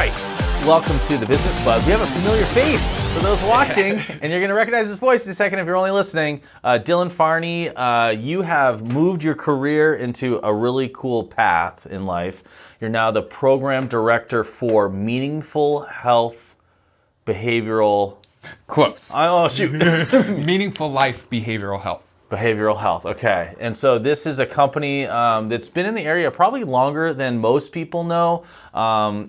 right, welcome to the Business Buzz. We have a familiar face for those watching, and you're going to recognize his voice in a second if you're only listening. Dyllan Farney, you have moved your career into a really cool path in life. You're now the program director for Meaningful Health Behavioral. Close. Oh, shoot. Meaningful Life Behavioral Health. Behavioral health, okay. And so this is a company that's been in the area probably longer than most people know.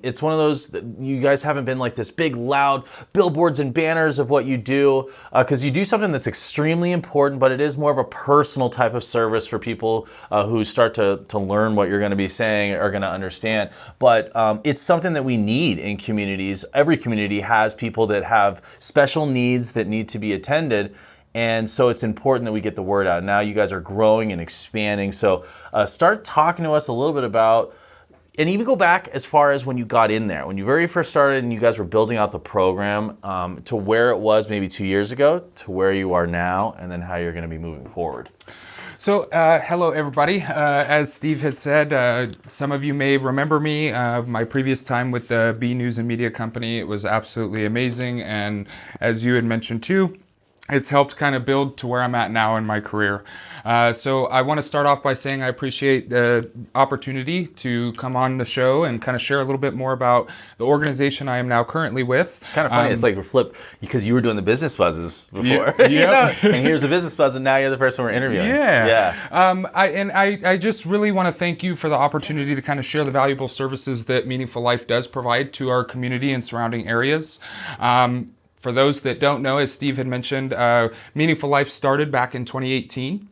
It's one of those, that you guys haven't been like this big, loud billboards and banners of what you do, because you do something that's extremely important, but it is more of a personal type of service for people who start to learn what you're going to be saying, are going to understand. But it's something that we need in communities. Every community has people that have special needs that need to be attended. And so it's important that we get the word out. Now you guys are growing and expanding. So start talking to us a little bit about, and even go back as far as when you got in there, when you very first started and you guys were building out the program, to where it was maybe 2 years ago, to where you are now, and then how you're going to be moving forward. So, hello everybody. As Steve had said, some of you may remember me, my previous time with the B News and Media Company. It was absolutely amazing. And as you had mentioned too, it's helped kind of build to where I'm at now in my career. So I want to start off by saying I appreciate the opportunity to come on the show and kind of share a little bit more about the organization I am now currently with. It's kind of funny, it's like we're flipped, because you were doing the Business Buzzes before. Yeah. You know? And here's the Business Buzz, and now you're the person we're interviewing. Yeah. I just really want to thank you for the opportunity to kind of share the valuable services that Meaningful Life does provide to our community and surrounding areas. For those that don't know, as Steve had mentioned, Meaningful Life started back in 2018.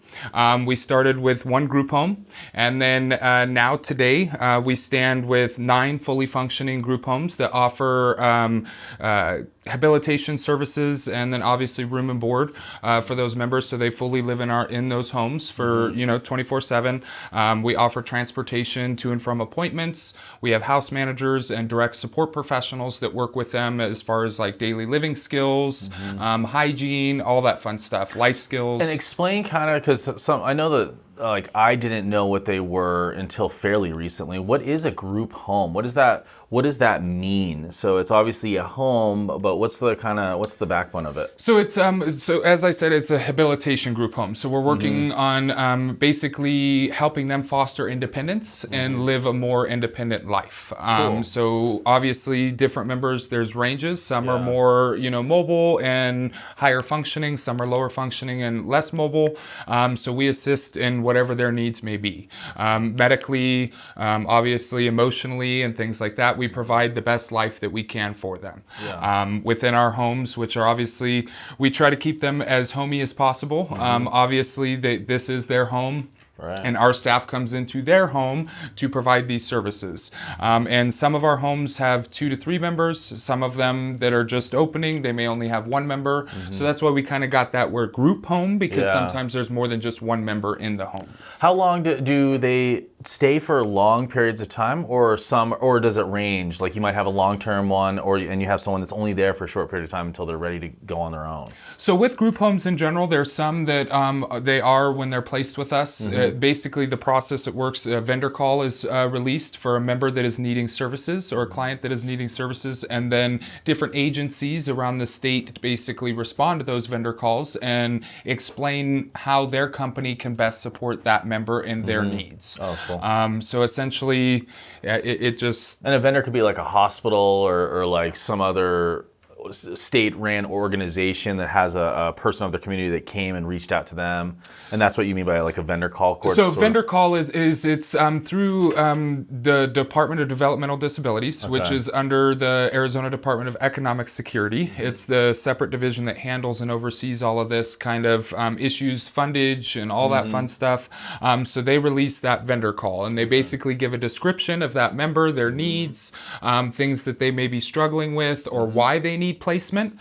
We started with one group home, and then now today we stand with 9 fully functioning group homes that offer habilitation services, and then obviously room and board for those members, so they fully live in those homes for 24/7. We offer transportation to and from appointments. We have house managers and direct support professionals that work with them as far as like daily living skills, hygiene, all that fun stuff, life skills. And explain kind of, because I know that I didn't know what they were until fairly recently. What is a group home? What does that mean? So it's obviously a home, but what's the backbone of it? So it's so as I said, it's a habilitation group home. So we're working on basically helping them foster independence and live a more independent life. Cool. So obviously different members, there's ranges. Some are more mobile and higher functioning. Some are lower functioning and less mobile. So we assist in whatever their needs may be. Medically, obviously emotionally, and things like that. We provide the best life that we can for them. Within our homes, which are obviously, we try to keep them as homey as possible. Obviously, this is their home. Right. And our staff comes into their home to provide these services. And some of our homes have 2 to 3 members. Some of them that are just opening, they may only have 1 member. So that's why we kind of got that word group home, because sometimes there's more than just 1 member in the home. How long do they stay for long periods of time, or does it range? Like you might have a long-term one, and you have someone that's only there for a short period of time until they're ready to go on their own. So with group homes in general, there's some that they are when they're placed with us. Basically, the process it works, a vendor call is released for a member that is needing services or a client that is needing services, and then different agencies around the state basically respond to those vendor calls and explain how their company can best support that member and their needs. Oh, cool. So essentially, it just... And a vendor could be like a hospital or like some other state-ran organization that has a person of the community that came and reached out to them, and that's what you mean by like a vendor call? So vendor call is it's through the Department of Developmental Disabilities, which is under the Arizona Department of Economic Security. It's the separate division that handles and oversees all of this kind of issues, fundage, and all that fun stuff. So they release that vendor call, and they basically give a description of that member, their needs, things that they may be struggling with, or why they need placement.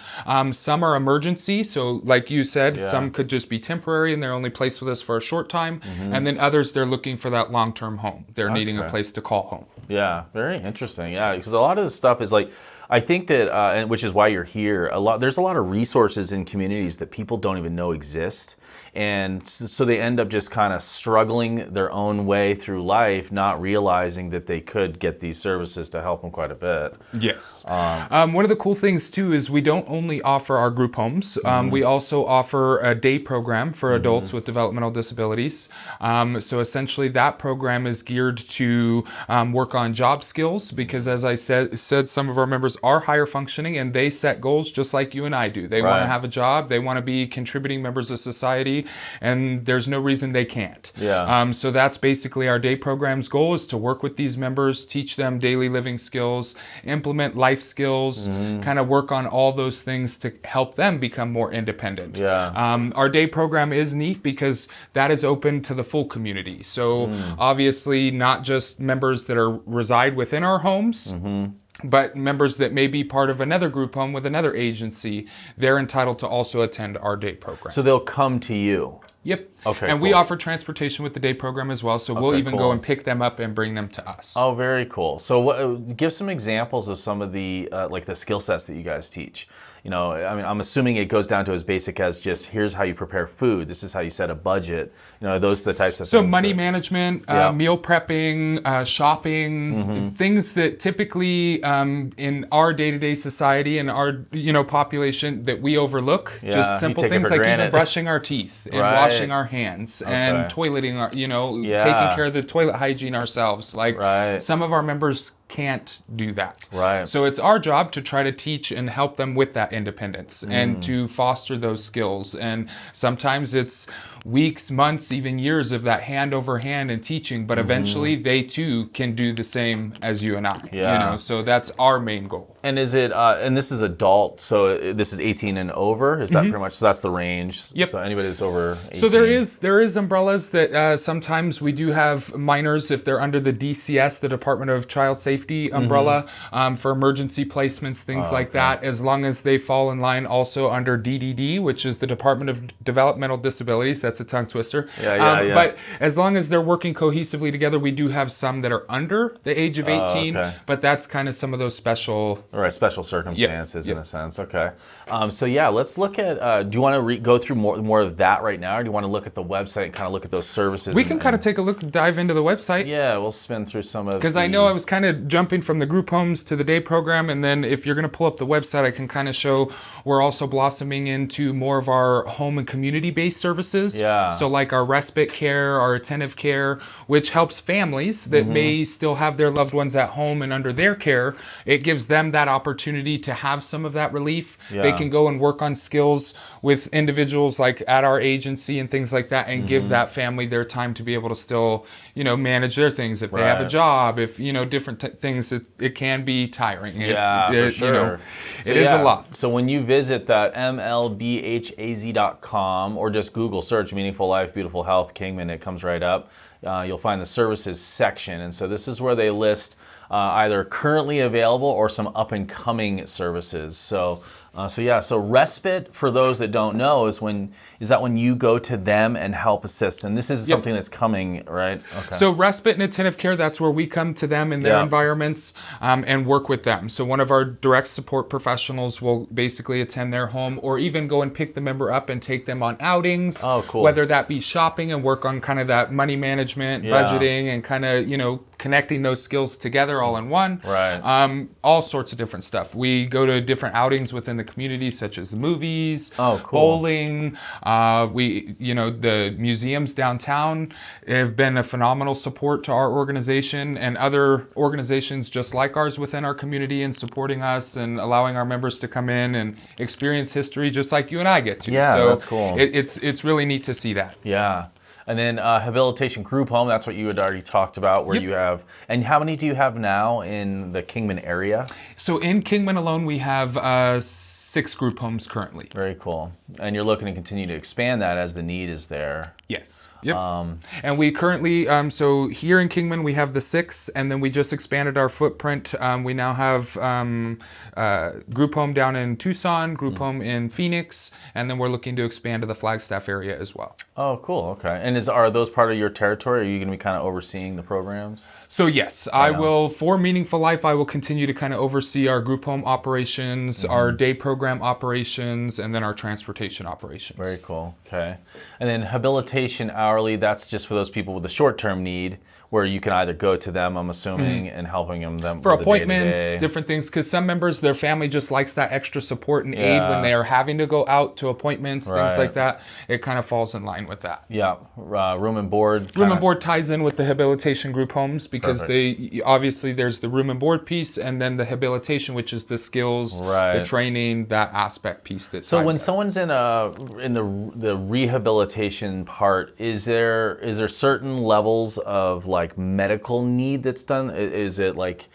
Some are emergency. So like you said, some could just be temporary and they're only placed with us for a short time. And then others, they're looking for that long-term home. They're needing a place to call home. Yeah, very interesting. Yeah, because a lot of this stuff is like, I think that, and which is why you're here. There's a lot of resources in communities that people don't even know exist, and so they end up just kind of struggling their own way through life, not realizing that they could get these services to help them quite a bit. Yes. One of the cool things too is we don't only offer our group homes. We also offer a day program for adults with developmental disabilities. So essentially, that program is geared to work on job skills because, as I said, some of our members are higher functioning and they set goals just like you and I do. They want to have a job, they want to be contributing members of society, and there's no reason they can't. So that's basically our day program's goal, is to work with these members, teach them daily living skills, implement life skills, kind of work on all those things to help them become more independent. Our day program is neat because that is open to the full community. So obviously not just members that reside within our homes, but members that may be part of another group home with another agency, they're entitled to also attend our day program. So they'll come to you? Yep. Okay. And we offer transportation with the day program as well, so we'll even go and pick them up and bring them to us. Oh, very cool. So give some examples of some of the like the skill sets that you guys teach. You know, I mean, I'm assuming it goes down to as basic as just here's how you prepare food. This is how you set a budget. You know, those are the types of things. So money management, meal prepping, shopping, things that typically in our day-to-day society and our population that we overlook. Just simple things like even brushing our teeth and washing our hands and toileting our, taking care of the toilet hygiene ourselves. Like some of our members can't do that. So it's our job to try to teach and help them with that independence and to foster those skills. And sometimes it's weeks, months, even years of that hand over hand and teaching, but eventually they too can do the same as you and I. So that's our main goal. And is it and this is adult, so this is 18 and over, is that pretty much, so that's the range? So anybody that's over 18. So there is umbrellas that sometimes we do have minors if they're under the DCS, the Department of Child Safety umbrella, for emergency placements, things like that, as long as they fall in line also under DDD, which is the Department of Developmental Disabilities. That's a tongue twister. But as long as they're working cohesively together, we do have some that are under the age of 18, but that's kind of some of those special circumstances in a sense. So let's look at, do you want to go through more of that right now, or do you want to look at the website and kind of look at those services? We can kind of take a look, dive into the website. Yeah, we'll spin through some of because I know I was kind of jumping from the group homes to the day program, and then if you're going to pull up the website, I can kind of show we're also blossoming into more of our home and community-based services. So like our respite care, our attentive care, which helps families that may still have their loved ones at home and under their care. It gives them that opportunity to have some of that relief. They can go and work on skills with individuals like at our agency and things like that, and give that family their time to be able to still, manage their things. If they have a job, if, different things, it can be tiring. For sure. It is a lot. So when you visit that mlbhaz.com or just Google search Meaningful Life, Beautiful Health, Kingman, it comes right up. You'll find the services section. And so this is where they list either currently available or some up and coming services. So respite, for those that don't know, is that when you go to them and help assist, and this is something that's coming, right? So respite and attentive care, that's where we come to them in their environments and work with them. So one of our direct support professionals will basically attend their home, or even go and pick the member up and take them on outings. Whether that be shopping and work on kind of that money management, budgeting, and kind of connecting those skills together all in one. All sorts of different stuff. We go to different outings within the community, such as the movies, bowling. The museums downtown have been a phenomenal support to our organization and other organizations just like ours within our community, and supporting us and allowing our members to come in and experience history just like you and I get to. So that's cool. It's really neat to see that. And then Habilitation Group Home, that's what you had already talked about, where you have, and how many do you have now in the Kingman area? So in Kingman alone, we have 6 group homes currently. Very cool. And you're looking to continue to expand that as the need is there. Yes. Yep. And we currently, so here in Kingman, we have the 6, and then we just expanded our footprint. We now have group home down in Tucson, group home in Phoenix, and then we're looking to expand to the Flagstaff area as well. Oh, cool. Okay. And are those part of your territory? Are you going to be kind of overseeing the programs? So yes, I will, for Meaningful Life, I will continue to kind of oversee our group home operations, our day program operations, and then our transportation operations. Very cool. Okay. And then habilitation hourly, that's just for those people with a short-term need, where you can either go to them, I'm assuming, and helping them for with appointments, the day-to-day. different things, because some members, their family just likes that extra support and aid when they are having to go out to appointments, things like that. It kind of falls in line with that. Yeah, room and board. Room and board ties in with the habilitation group homes because they obviously there's the room and board piece, and then the habilitation, which is the skills, the training, that aspect piece. That's so when someone's in the rehabilitation part, is there certain levels of like medical need that's done? Is it like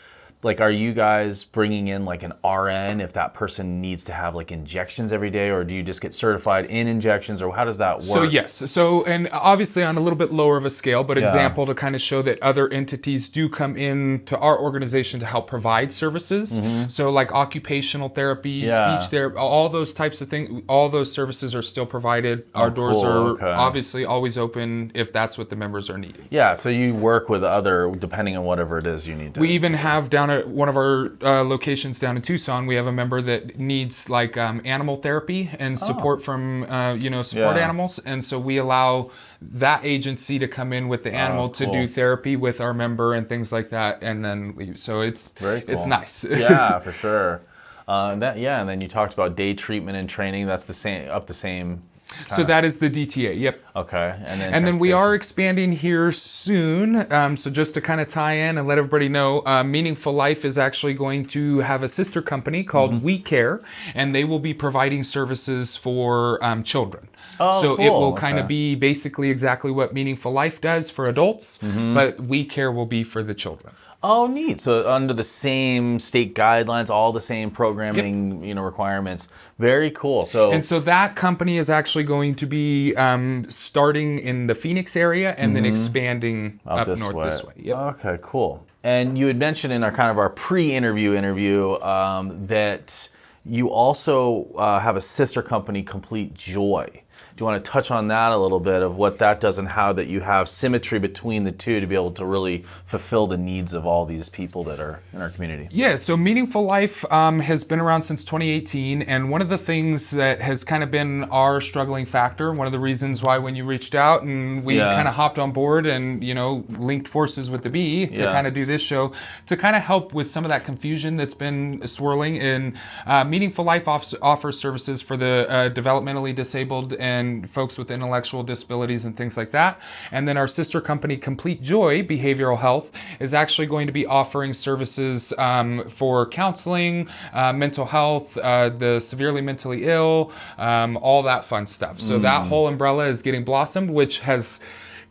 are you guys bringing in like an RN if that person needs to have like injections every day, or do you just get certified in injections, or how does that work? So yes, so and obviously on a little bit lower of a scale, but example to kind of show that other entities do come in to our organization to help provide services. So like occupational therapy, speech therapy, all those types of things, all those services are still provided. Our doors are obviously always open if that's what the members are needing. Yeah, so you work with other, depending on whatever it is you need to. We even have down at one of our locations down in Tucson, we have a member that needs like animal therapy and support from support animals, and so we allow that agency to come in with the animal to do therapy with our member and things like that, and then leave. So it's very cool. It's nice. Yeah, for sure. And then you talked about day treatment and training. That's the same. So that is the DTA, yep. Okay. And then we are expanding here soon. So just to kind of tie in and let everybody know, Meaningful Life is actually going to have a sister company called We Care, and they will be providing services for children. Oh, so cool. it will kind of be basically exactly what Meaningful Life does for adults, but We Care will be for the children. Oh, neat. So under the same state guidelines, all the same programming, requirements. Very cool. So that company is actually going to be starting in the Phoenix area and then expanding up north this way. Yep. Okay, cool. And you had mentioned in our pre-interview that you also have a sister company, Complete Joy. Do you want to touch on that a little bit of what that does and how that you have symmetry between the two to be able to really fulfill the needs of all these people that are in our community? Yeah, so Meaningful Life has been around since 2018, and one of the things that has kind of been our struggling factor, one of the reasons why when you reached out and we kind of hopped on board and, linked forces with the Bee to kind of do this show, to kind of help with some of that confusion that's been swirling in Meaningful Life offers services for the developmentally disabled and folks with intellectual disabilities and things like that. And then our sister company, Complete Joy Behavioral Health, is actually going to be offering services for counseling, mental health, the severely mentally ill, all that fun stuff. So that whole umbrella is getting blossomed, which has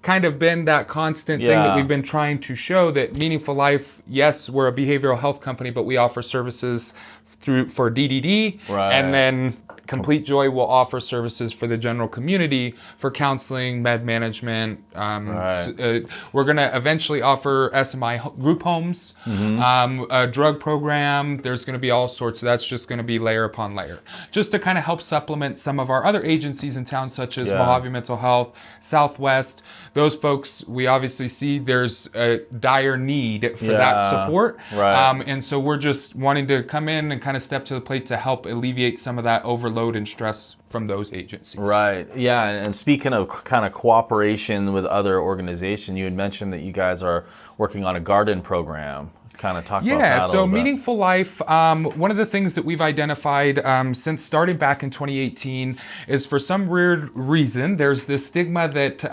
kind of been that constant thing that we've been trying to show, that Meaningful Life, yes, we're a behavioral health company, but we offer services for DDD, and then Complete Joy will offer services for the general community for counseling, med management. We're going to eventually offer SMI group homes, a drug program. There's going to be all sorts. That's just going to be layer upon layer, just to kind of help supplement some of our other agencies in town, such as Mojave Mental Health, Southwest. Those folks, we obviously see there's a dire need for that support. And so we're just wanting to come in and kind of step to the plate to help alleviate some of that overload and stress from those agencies. Yeah, and speaking of kind of cooperation with other organizations, you had mentioned that you guys are working on a garden program. Kind of talk about that a little bit. Meaningful Life, one of the things that we've identified since starting back in 2018 is, for some weird reason, there's this stigma that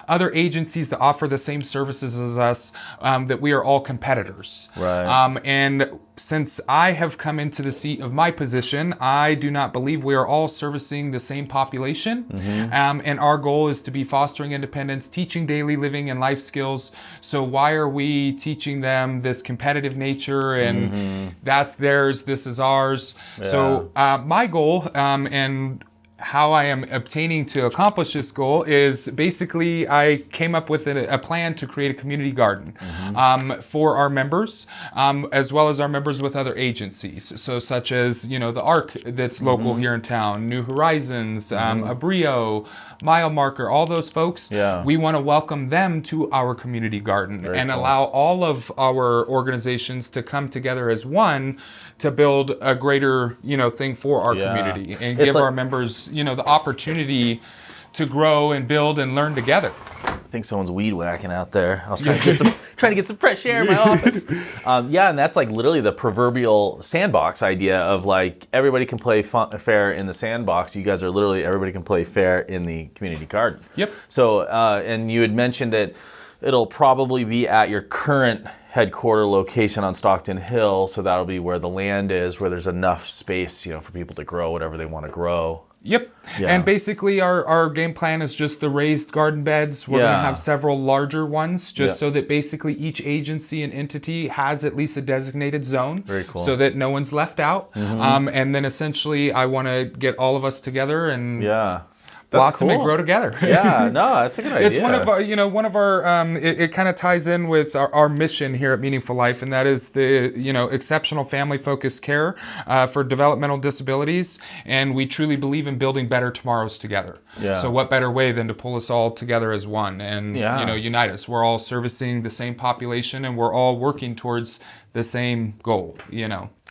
other agencies that offer the same services as us, that we are all competitors. And since I have come into the seat of my position, I do not believe we are all servicing the same population. And our goal is to be fostering independence, teaching daily living and life skills. So why are we teaching them this competitive nature and that's theirs, this is ours? Yeah. So my goal and how I am obtaining to accomplish this goal is basically I came up with a plan to create a community garden for our members, as well as our members with other agencies. So such as, the ARC that's local here in town, New Horizons, Abrio, Mile Marker, all those folks. Yeah. We want to welcome them to our community garden Very and cool. allow all of our organizations to come together as one to build a greater, thing for our community and It's give like- our members, the opportunity to grow and build and learn together. I think someone's weed whacking out there. I was trying to get some fresh air in my office. And that's like literally the proverbial sandbox idea of like everybody can play fair in the sandbox. You guys are literally everybody can play fair in the community garden. Yep. So, and you had mentioned that it'll probably be at your current headquarter location on Stockton Hill. So that'll be where the land is, where there's enough space, for people to grow whatever they want to grow. Yep. Yeah. And basically our game plan is just the raised garden beds. We're going to have several larger ones just so that basically each agency and entity has at least a designated zone. Very cool. So that no one's left out. And then essentially I want to get all of us together and blossom and grow together. Yeah, no, that's a good idea. It's one of our, it kind of ties in with our mission here at Meaningful Life, and that is the, exceptional family-focused care for developmental disabilities. And we truly believe in building better tomorrows together. Yeah. So what better way than to pull us all together as one and, unite us. We're all servicing the same population and we're all working towards the same goal,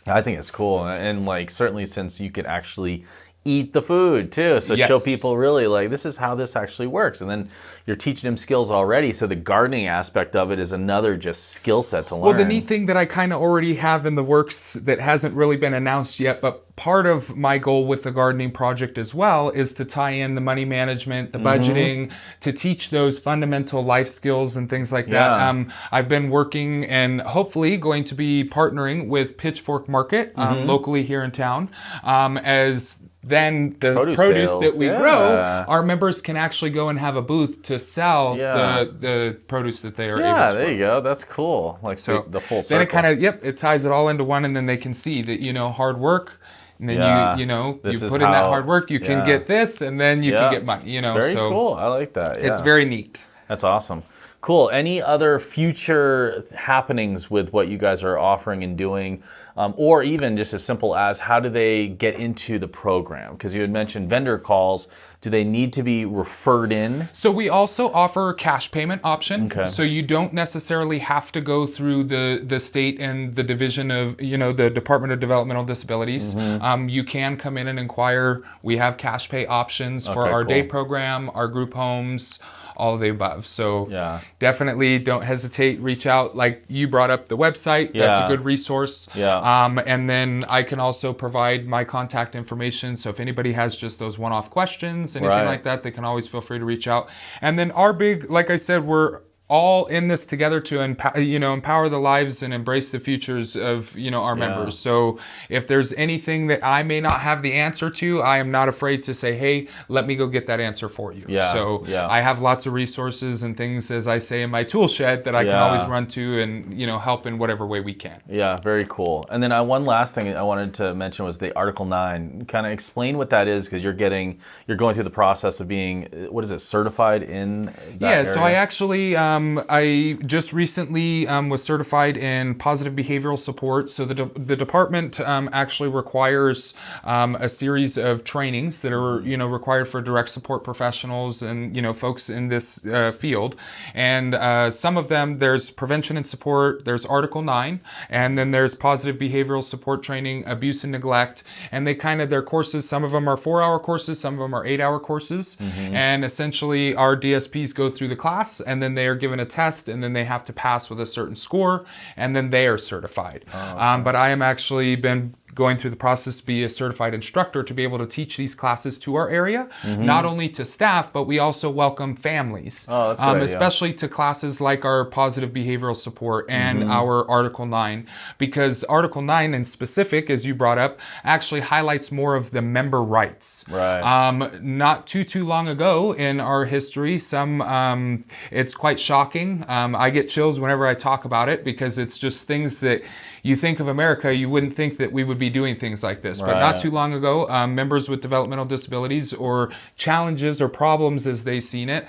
I think it's cool. And like, certainly since you could actually eat the food too, so show people really like this is how this actually works, and then you're teaching them skills already, so the gardening aspect of it is another just skill set to learn. Well, the neat thing that I kind of already have in the works that hasn't really been announced yet, but part of my goal with the gardening project as well is to tie in the money management, the budgeting, to teach those fundamental life skills and things like that. I've been working and hopefully going to be partnering with Pitchfork Market locally here in town as then the produce that we grow, our members can actually go and have a booth to sell the produce that they are able to Yeah, there grow. you go. That's cool. Like the full circle. Then it kind of, it ties it all into one, and then they can see that, hard work, and then you put in that hard work, you can get this, and then you can get money, Very cool. I like that. Yeah. It's very neat. That's awesome. Cool. Any other future happenings with what you guys are offering and doing, or even just as simple as how do they get into the program? Because you had mentioned vendor calls. Do they need to be referred in? So we also offer a cash payment option. Okay. So you don't necessarily have to go through the state and the division of, the Department of Developmental Disabilities. You can come in and inquire. We have cash pay options for our day program, our group homes, all of the above. So definitely don't hesitate, reach out. Like you brought up the website, that's a good resource. And then I can also provide my contact information. So if anybody has just those one-off questions, anything like that, they can always feel free to reach out. And then our big, like I said, we're all in this together to empower the lives and embrace the futures of our members. So if there's anything that I may not have the answer to, I am not afraid to say, hey, let me go get that answer for you. I have lots of resources and things, as I say, in my tool shed that I can always run to and help in whatever way we can. Yeah, very cool. And then one last thing I wanted to mention was the Article 9. Kind of explain what that is, because you're going through the process of being, what is it, certified in that area? So I actually I just recently was certified in positive behavioral support. So the department actually requires a series of trainings that are required for direct support professionals and folks in this field. And some of them, there's prevention and support, there's Article 9, and then there's positive behavioral support training, abuse and neglect. And their courses, some of them are 4-hour courses, some of them are 8-hour courses. And essentially our DSPs go through the class, and then they are given a test, and then they have to pass with a certain score, and then they are certified. But I am actually been going through the process to be a certified instructor to be able to teach these classes to our area, not only to staff, but we also welcome families, Oh, that's a good idea. especially to classes like our positive behavioral support and our Article 9, because Article 9 in specific, as you brought up, actually highlights more of the member rights. Right. Not too long ago in our history, it's quite shocking. I get chills whenever I talk about it because it's just things that you think of America, you wouldn't think that we would be doing things like this. But not too long ago, members with developmental disabilities or challenges or problems as they've seen it,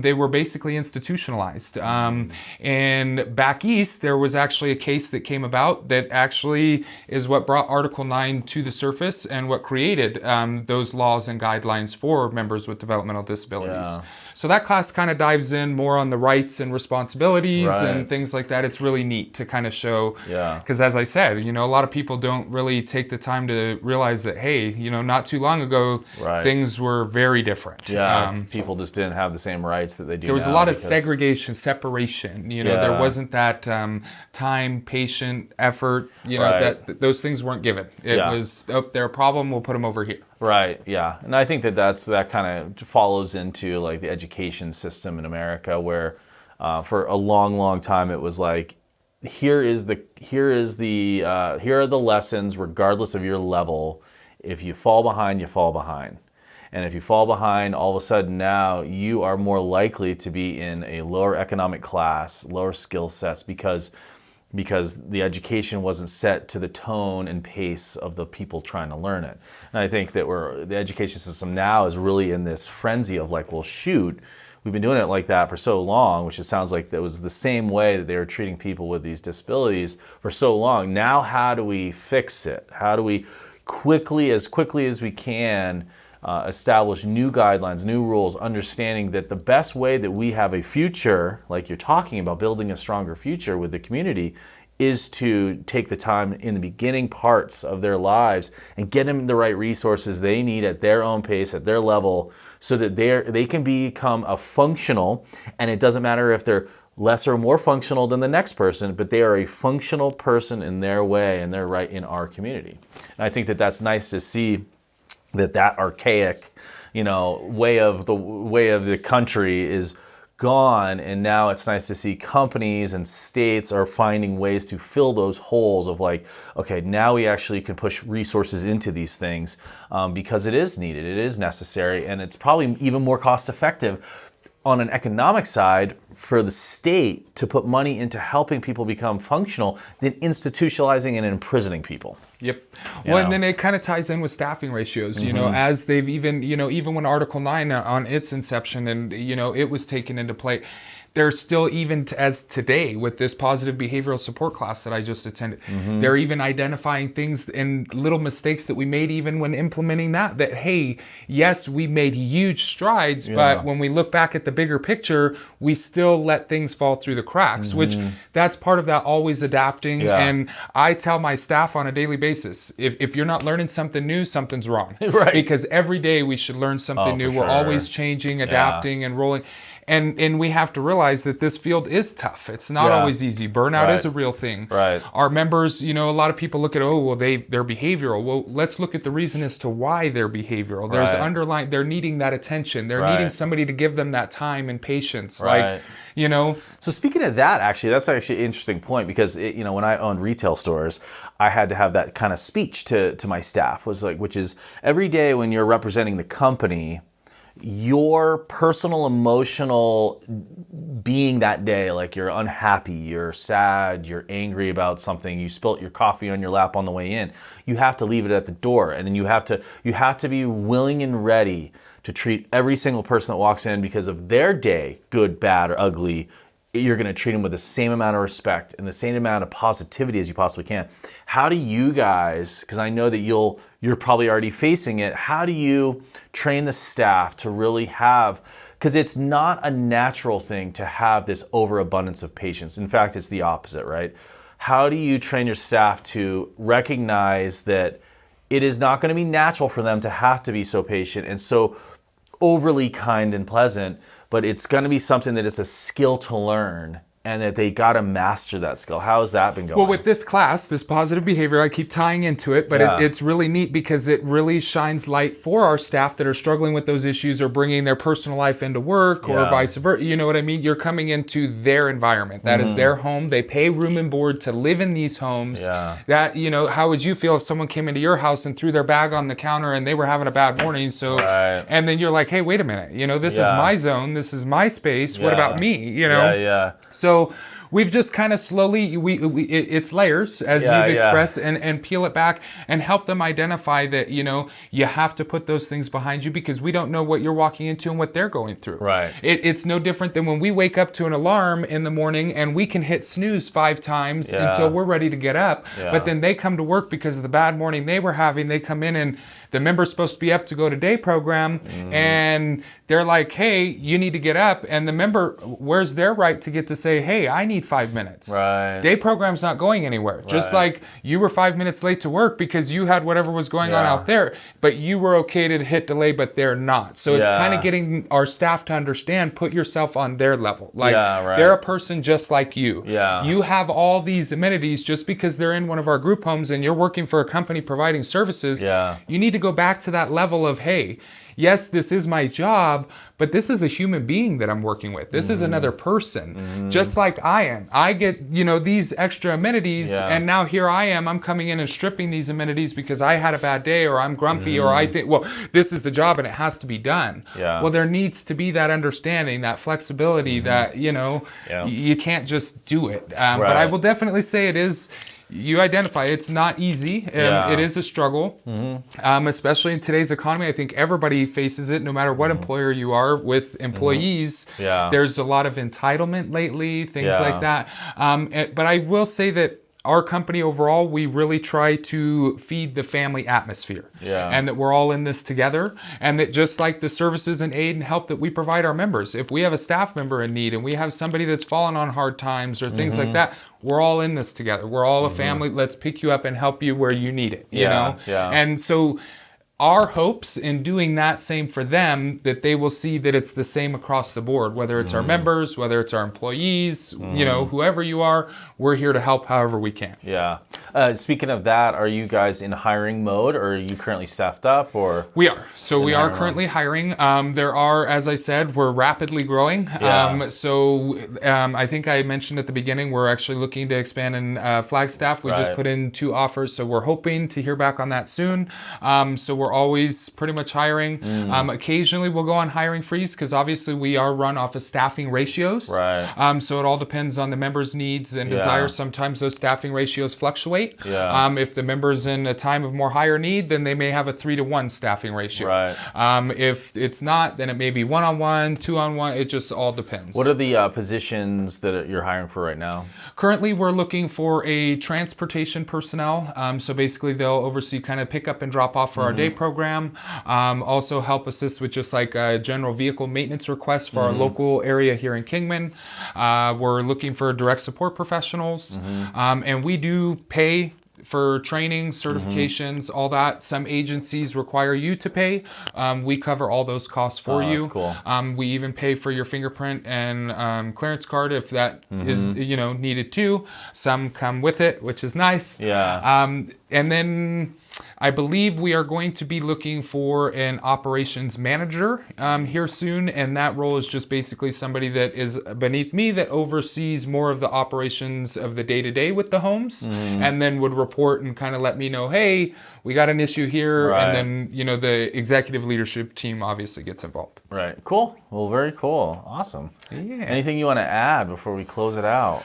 they were basically institutionalized. And back east, there was actually a case that came about that actually is what brought Article 9 to the surface and what created those laws and guidelines for members with developmental disabilities. Yeah. So that class kind of dives in more on the rights and responsibilities and things like that. It's really neat to kind of show, because as I said, a lot of people don't really take the time to realize that, hey, not too long ago, things were very different. People just didn't have the same rights that they do now. There was a lot of segregation, separation. There wasn't that time, patient, effort, that those things weren't given. It was, they're a problem, we'll put them over here. Right, yeah. And I think that kind of follows into like the education system in America where for a long time it was like, here are the lessons regardless of your level. If you fall behind, you fall behind. And if you fall behind, all of a sudden now you are more likely to be in a lower economic class, lower skill sets because the education wasn't set to the tone and pace of the people trying to learn it. And I think that the education system now is really in this frenzy of like, well, shoot, we've been doing it like that for so long, which it sounds like that was the same way that they were treating people with these disabilities for so long. Now, how do we fix it? How do we quickly as we can establish new guidelines, new rules, understanding that the best way that we have a future, like you're talking about, building a stronger future with the community, is to take the time in the beginning parts of their lives and get them the right resources they need at their own pace, at their level, so that they can become a functional, and it doesn't matter if they're less or more functional than the next person, but they are a functional person in their way and they're right in our community. And I think that that's nice to see that archaic, way of the country is gone, and now it's nice to see companies and states are finding ways to fill those holes of like, okay, now we actually can push resources into these things because it is needed, it is necessary, and it's probably even more cost effective on an economic side for the state to put money into helping people become functional than institutionalizing and imprisoning people. Yep. Well, and then it kind of ties in with staffing ratios, as they've even when Article 9 on its inception and, it was taken into play, there's still, even as today with this positive behavioral support class that I just attended, they're even identifying things and little mistakes that we made even when implementing that, hey, yes, we made huge strides, but when we look back at the bigger picture, we still let things fall through the cracks, which that's part of that always adapting. And I tell my staff on a daily basis, if you're not learning something new, something's wrong. Because every day we should learn something new. We're always changing, adapting, and rolling. And we have to realize that this field is tough. It's not always easy. Burnout is a real thing. Our members, a lot of people look at, they're behavioral. Well, let's look at the reason as to why they're behavioral. There's underlying, they're needing that attention. They're needing somebody to give them that time and patience. So speaking of that, actually, that's actually an interesting point because, when I owned retail stores, I had to have that kind of speech to my staff, which is every day when you're representing the company, your personal emotional being that day, like you're unhappy, you're sad, you're angry about something, you spilt your coffee on your lap on the way in, you have to leave it at the door, and then you have to be willing and ready to treat every single person that walks in because of their day, good, bad, or ugly. You're going to treat them with the same amount of respect and the same amount of positivity as you possibly can. How do you guys, because I know that you're probably already facing it, how do you train the staff to really have, because it's not a natural thing to have this overabundance of patience. In fact, it's the opposite, right? How do you train your staff to recognize that it is not going to be natural for them to have to be so patient and so overly kind and pleasant, but it's going to be something that it's a skill to learn and that they got to master that skill. How has that been going? Well, with this class, this positive behavior, I keep tying into it, but it's really neat because it really shines light for our staff that are struggling with those issues or bringing their personal life into work or vice versa. You know what I mean? You're coming into their environment. That is their home. They pay room and board to live in these homes. That, you know, how would you feel if someone came into your house and threw their bag on the counter and they were having a bad morning? So, and then you're like, hey, wait a minute. You know, this is my zone. This is my space. What about me? You know? So we've just kind of slowly, it's layers, as you've expressed, and peel it back and help them identify that, you know, you have to put those things behind you because we don't know what you're walking into and what they're going through. Right. It's no different than when we wake up to an alarm in the morning and we can hit snooze 5 times until we're ready to get up. But then they come to work because of the bad morning they were having. They come in and the member's supposed to be up to go to day program and they're like, hey, you need to get up. And the member, where's their right to get to say, hey, I need 5 minutes. Day program's not going anywhere. Just like you were 5 minutes late to work because you had whatever was going on out there, but you were okay to hit delay, but they're not. So it's kind of getting our staff to understand, put yourself on their level. Like they're a person just like you. You have all these amenities just because they're in one of our group homes and you're working for a company providing services. You need to go back to that level of, hey, yes, this is my job, but this is a human being that I'm working with. This is another person, just like I am. I get, you know, these extra amenities, and now here I am. I'm coming in and stripping these amenities because I had a bad day, or I'm grumpy, or I think, well, this is the job and it has to be done. Well, there needs to be that understanding, that flexibility, that, you know, you can't just do it. But I will definitely say it is. You identify it's not easy. It is a struggle, especially in today's economy. I think everybody faces it, no matter what employer you are with employees. There's a lot of entitlement lately, things like that. But I will say that our company overall, we really try to feed the family atmosphere, and that we're all in this together, and that just like the services and aid and help that we provide our members, if we have a staff member in need and we have somebody that's fallen on hard times or things like that, we're all in this together. We're all a family. Let's pick you up and help you where you need it, you know? And so our hopes in doing that same for them, that they will see that it's the same across the board, whether it's our members, whether it's our employees, you know, whoever you are, we're here to help however we can. Speaking of that, are you guys in hiring mode, or are you currently staffed up? Or we are. So we are currently hiring. There are, as I said, we're rapidly growing. I think I mentioned at the beginning, we're actually looking to expand in Flagstaff. We just put in 2 offers, so we're hoping to hear back on that soon. So we're always pretty much hiring. Occasionally we'll go on hiring freeze because obviously we are run off of staffing ratios. So it all depends on the members' needs and desires. Sometimes those staffing ratios fluctuate. If the member's in a time of more higher need, then they may have a 3-to-1 staffing ratio. If it's not, then it may be 1-on-1, 2-on-1. It just all depends. What are the positions that you're hiring for right now? Currently, we're looking for a transportation personnel. So basically, they'll oversee kind of pick up and drop off for our day program. Also help assist with just like general vehicle maintenance requests for our local area here in Kingman. We're looking for direct support professionals. And we do pay for training, certifications, all that. Some agencies require you to pay. We cover all those costs for you. That's cool. We even pay for your fingerprint and clearance card if that is, you know, needed too. Some come with it, which is nice. And then I believe we are going to be looking for an operations manager here soon, and that role is just basically somebody that is beneath me that oversees more of the operations of the day-to-day with the homes, and then would report and kind of let me know, hey, we got an issue here, and then, you know, the executive leadership team obviously gets involved. Cool. Well, very cool. Awesome. Anything you want to add before we close it out?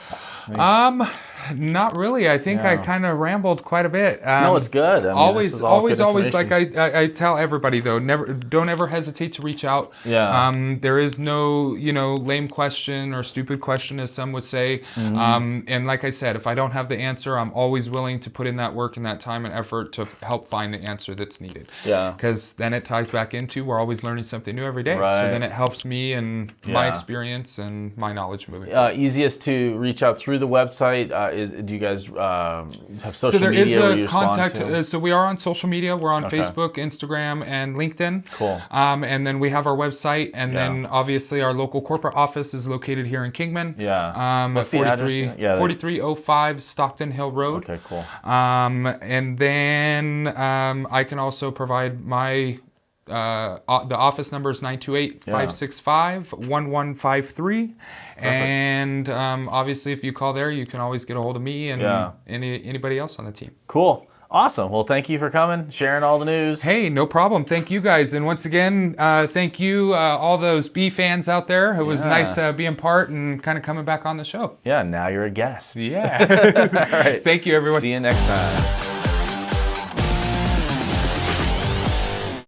Not really. I think I kind of rambled quite a bit. No, it's good. I mean, always like I tell everybody though, don't ever hesitate to reach out. There is no, you know, lame question or stupid question, as some would say. And like I said, if I don't have the answer, I'm always willing to put in that work and that time and effort to help find the answer that's needed. Because then it ties back into we're always learning something new every day. So then it helps me and my experience and my knowledge moving forward. Easiest to reach out through the website. do you guys have social So there is media where you a respond contact. to? So we are on social media. We're on Facebook, Instagram, and LinkedIn. Cool. And then we have our website, and then obviously our local corporate office is located here in Kingman. Yeah. What's the address? 4305 Stockton Hill Road. Okay, cool. And then I can also provide my the office number is 928-565-1153. And obviously, if you call there, you can always get a hold of me and anybody else on the team. Cool. Awesome. Well, thank you for coming, sharing all the news. Hey, no problem. Thank you guys. And once again, thank you, all those bee fans out there. It was nice being part and kind of coming back on the show. Yeah, now you're a guest. Yeah. All right. Thank you, everyone. See you next time.